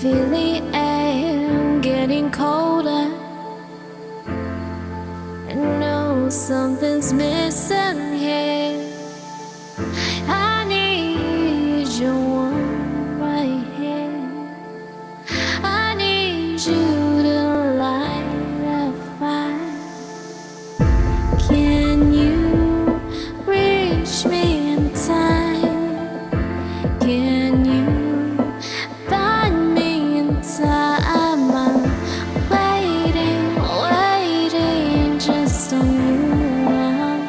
feel the air getting colder. I know something's missing here. I need your warmth right here. I need you to light a fire. Can you reach me in time? Can you find me in time? I'm waiting, waiting just on you. I'm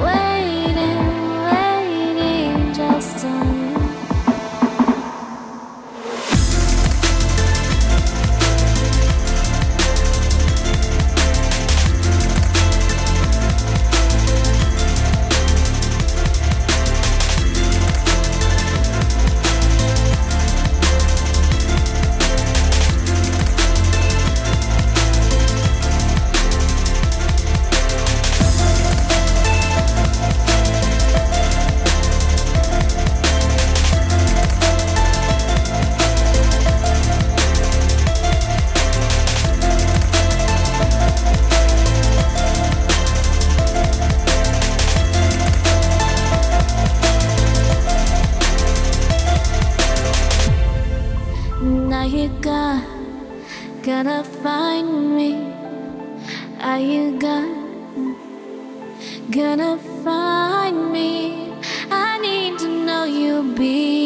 waiting, waiting just on you. Now you gonna find me. Are you gonna find me? I need to know you'll be